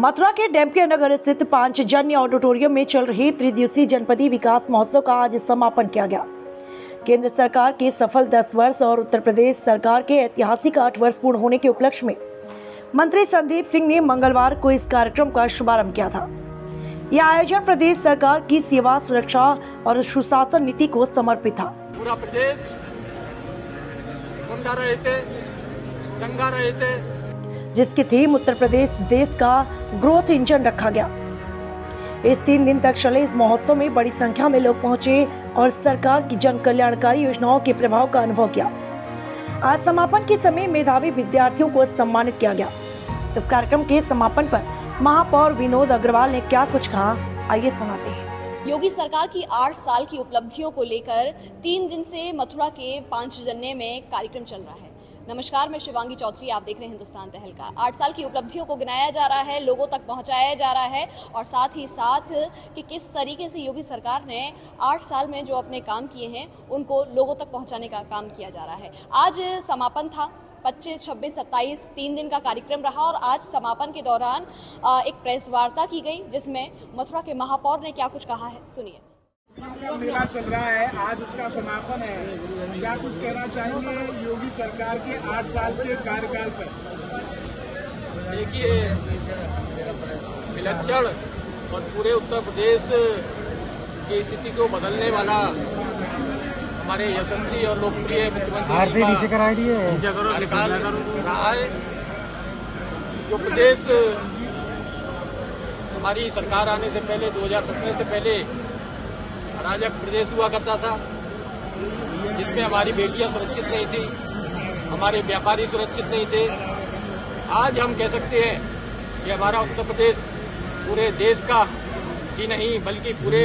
मथुरा के डैम्पियर नगर स्थित पांचजन्य ऑडिटोरियम में चल रही त्रिदिवसीय जनपदीय विकास महोत्सव का आज समापन किया गया। केंद्र सरकार के सफल 10 वर्ष और उत्तर प्रदेश सरकार के ऐतिहासिक 8 वर्ष पूर्ण होने के उपलक्ष्य में मंत्री संदीप सिंह ने मंगलवार को इस कार्यक्रम का शुभारंभ किया था। यह आयोजन प्रदेश सरकार की सेवा, सुरक्षा और सुशासन नीति को समर्पित था। पूरा प्रदेश गुंडा रहे थे, दंगा रहे थे, जिसकी थीम उत्तर प्रदेश देश का ग्रोथ इंजन रखा गया। इस 3 दिन तक चले इस महोत्सव में बड़ी संख्या में लोग पहुंचे और सरकार की जन कल्याणकारी योजनाओं के प्रभाव का अनुभव किया। आज समापन के समय मेधावी विद्यार्थियों को सम्मानित किया गया। इस कार्यक्रम के समापन पर महापौर विनोद अग्रवाल ने क्या कुछ कहा, आइए सुनाते हैं। योगी सरकार की 8 साल की उपलब्धियों को लेकर 3 दिन से मथुरा के पांचजन्य में कार्यक्रम चल रहा है। नमस्कार, मैं शिवांगी चौधरी, आप देख रहे हैं हिंदुस्तान तहलका। 8 साल की उपलब्धियों को गिनाया जा रहा है, लोगों तक पहुंचाया जा रहा है और साथ ही साथ कि किस तरीके से योगी सरकार ने 8 साल में जो अपने काम किए हैं उनको लोगों तक पहुंचाने का काम किया जा रहा है। आज समापन था, 25, 26, 27 3 दिन का कार्यक्रम रहा और आज समापन के दौरान एक प्रेस वार्ता की गई जिसमें मथुरा के महापौर ने क्या कुछ कहा है, सुनिए। मेला चल रहा है, आज उसका समापन है। क्या कुछ कहना चाहेंगे योगी सरकार के 8 साल के कार्यकाल पर? देखिए, विलक्षण और पूरे उत्तर प्रदेश की स्थिति को बदलने वाला हमारे यशस्वी और लोकप्रिय मुख्यमंत्री कार्यकाल रहा है। जो प्रदेश हमारी सरकार आने से पहले 2017 से पहले अराजक प्रदेश हुआ करता था, जिसमें हमारी बेटियां सुरक्षित नहीं थी, हमारे व्यापारी सुरक्षित नहीं थे। आज हम कह सकते हैं कि हमारा उत्तर प्रदेश पूरे देश का ही नहीं बल्कि पूरे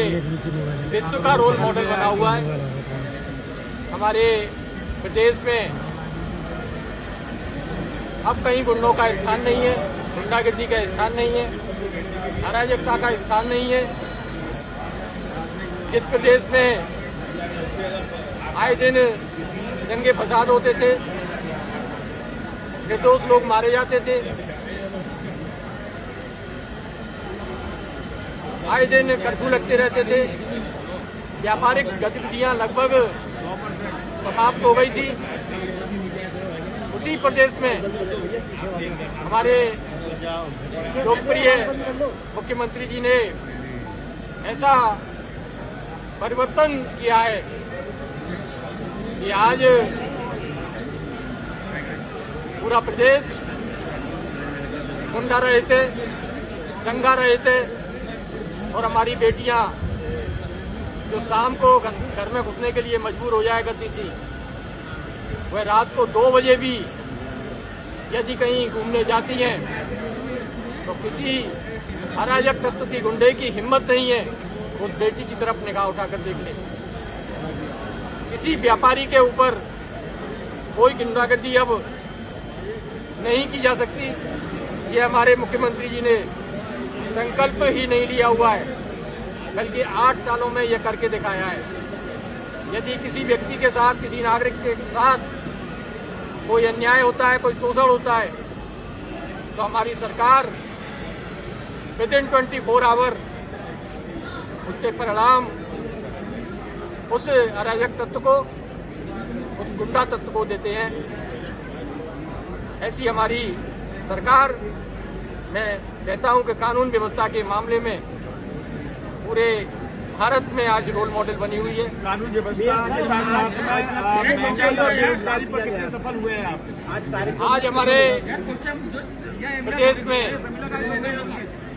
विश्व का रोल मॉडल बना हुआ है। हमारे प्रदेश में अब कहीं गुंडों का स्थान नहीं है, गुंडागर्दी का स्थान नहीं है, अराजकता का स्थान नहीं है। इस प्रदेश में आए दिन दंगे फसाद होते थे, निर्दोष लोग मारे जाते थे, आए दिन कर्फ्यू लगते रहते थे, व्यापारिक गतिविधियां लगभग समाप्त हो गई थी। उसी प्रदेश में हमारे लोकप्रिय मुख्यमंत्री जी ने ऐसा परिवर्तन किया है कि आज पूरा प्रदेश गुंडा रहे थे, दंगा रहे थे और हमारी बेटियां जो शाम को घर में घुसने के लिए मजबूर हो जाया करती थी, वह रात को 2 बजे भी यदि कहीं घूमने जाती हैं तो किसी अराजक तत्व की गुंडे की हिम्मत नहीं है उस बेटी की तरफ निगाह उठाकर देख ले। किसी व्यापारी के ऊपर कोई गुंडागर्दी अब नहीं की जा सकती। ये हमारे मुख्यमंत्री जी ने संकल्प ही नहीं लिया हुआ है, बल्कि 8 सालों में यह करके दिखाया है। यदि किसी व्यक्ति के साथ, किसी नागरिक के साथ कोई अन्याय होता है, कोई शोषण होता है, तो हमारी सरकार विदिन 24 आवर उसके परिणाम उस अराजक तत्व को, उस गुंडा तत्व को देते हैं। ऐसी हमारी सरकार, मैं कहता हूं कि कानून व्यवस्था के मामले में पूरे भारत में आज रोल मॉडल बनी हुई है। कानून व्यवस्था के साथ साथ में महंगाई और बेरोजगारी पर कितने सफल हुए हैं आप? आज हमारे प्रदेश में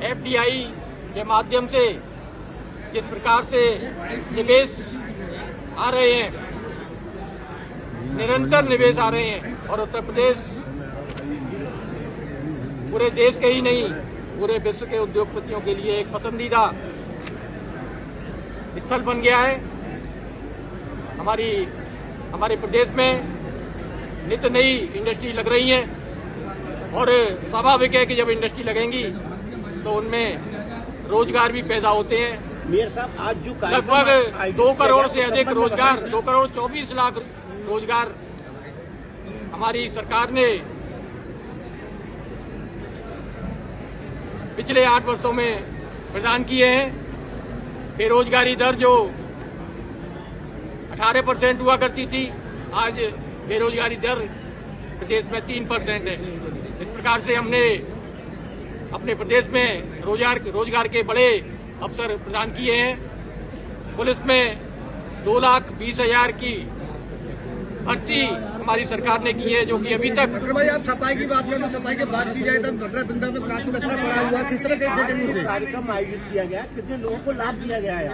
FDI के माध्यम से जिस प्रकार से निवेश आ रहे हैं, निरंतर निवेश आ रहे हैं और उत्तर प्रदेश पूरे देश के ही नहीं पूरे विश्व के उद्योगपतियों के लिए एक पसंदीदा स्थल बन गया है। हमारे प्रदेश में नित्य नई इंडस्ट्री लग रही है और स्वाभाविक है कि जब इंडस्ट्री लगेंगी तो उनमें रोजगार भी पैदा होते हैं। मेयर साहब, आज जो लगभग 2 करोड़ से अधिक रोजगार, 2 करोड़ 24 लाख रोजगार हमारी सरकार ने पिछले 8 वर्षों में प्रदान किए हैं। बेरोजगारी दर जो 18% हुआ करती थी, आज बेरोजगारी दर प्रदेश में 3% है। इस प्रकार से हमने अपने प्रदेश में रोजगार के बड़े अवसर प्रदान किए हैं। पुलिस में 2,20,000 की भर्ती हमारी सरकार ने की है, जो कि अभी तक। भाई, आप सफाई की बात करें, सफाई की बात की जाए तो भद्रा बिंदा में काफी कचरा पड़ा हुआ है, किस तरह के देखेंगे उसे? कार्यक्रम आयोजित किया गया, कितने लोगों को लाभ दिया गया है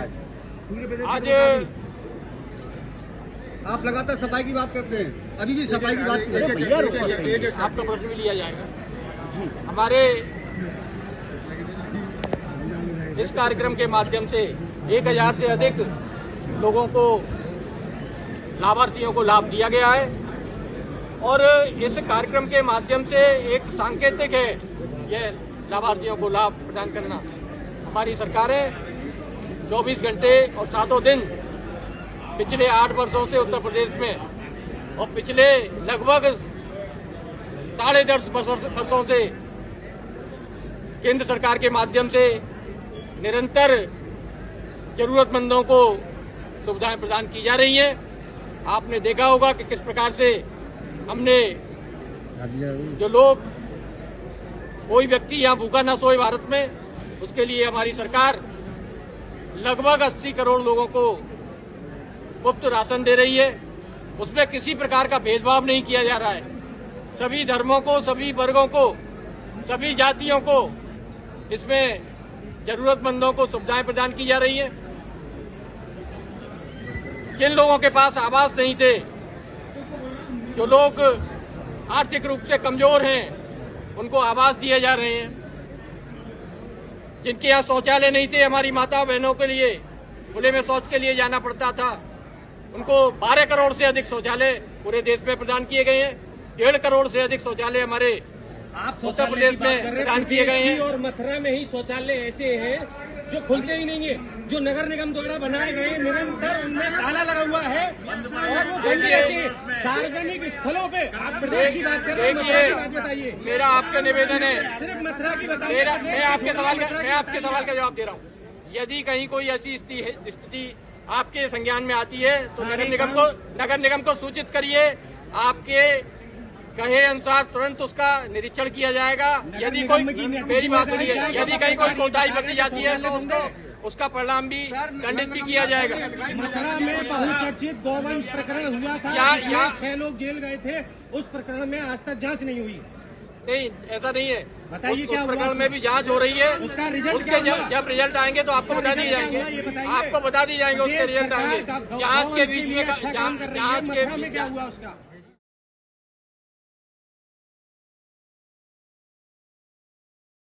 आज आप लगातार सफाई की बात करते हैं, अभी भी सफाई की बात आपका प्रश्न भी लिया जाएगा। हमारे इस कार्यक्रम के माध्यम से 1,000 से अधिक लोगों को, लाभार्थियों को लाभ दिया गया है और इस कार्यक्रम के माध्यम से एक सांकेतिक है यह लाभार्थियों को लाभ प्रदान करना। हमारी सरकारें 24 घंटे और 7 दिन पिछले 8 वर्षों से उत्तर प्रदेश में और पिछले लगभग 10.5 वर्षों से केंद्र सरकार के माध्यम से निरंतर जरूरतमंदों को सुविधाएं प्रदान की जा रही हैं। आपने देखा होगा कि किस प्रकार से हमने जो लोग, कोई व्यक्ति यहाँ भूखा न सोए भारत में, उसके लिए हमारी सरकार लगभग 80 करोड़ लोगों को मुफ्त राशन दे रही है। उसमें किसी प्रकार का भेदभाव नहीं किया जा रहा है। सभी धर्मों को, सभी वर्गों को, सभी जातियों को इसमें जरूरतमंदों को सुविधाएं प्रदान की जा रही हैं। जिन लोगों के पास आवास नहीं थे, जो लोग आर्थिक रूप से कमजोर हैं, उनको आवास दिए जा रहे हैं। जिनके यहाँ शौचालय नहीं थे, हमारी माता बहनों के लिए खुले में शौच के लिए जाना पड़ता था, उनको 12 करोड़ से अधिक शौचालय पूरे देश में प्रदान किए गए हैं। 1.5 करोड़ से अधिक शौचालय हमारे उत्तर प्रदेश में प्रदान किए गए हैं। और मथुरा में ही शौचालय ऐसे हैं जो खुलते ही नहीं है, जो नगर निगम द्वारा बनाए गए, निरंतर उनमें ताला लगा हुआ है और वो बंद रहते हैं सार्वजनिक स्थलों पे। आप प्रदेश की बात कर रहे हैं, मथुरा की बात बताइए। मेरा आपके निवेदन है, सिर्फ मथुरा की बताइए। मैं आपके सवाल का जवाब दे रहा हूँ। यदि कहीं कोई ऐसी स्थिति आपके संज्ञान में आती है तो नगर निगम को सूचित करिए। आपके कहे अनुसार तुरंत उसका निरीक्षण किया जाएगा। यदि कोई, मेरी बात सुनिए, यदि कहीं कोई कोताही बरती जाती है तो उसका परिणाम भी दंडित भी किया जाएगा। मथुरा में बहुचर्चित गौवंश प्रकरण हुआ था, यहाँ 6 लोग जेल गए थे। उस प्रकरण में आज तक जांच नहीं हुई। नहीं, ऐसा नहीं है। बताइए क्या प्रकरण में भी जांच हो रही है। उसका रिजल्ट उसके जब रिजल्ट आएंगे तो आपको बता दिए जाएंगे। आपको बता दिए जाएंगे उसके रिजल्ट आएंगे। जांच के बीच में क्या हुआ उसका?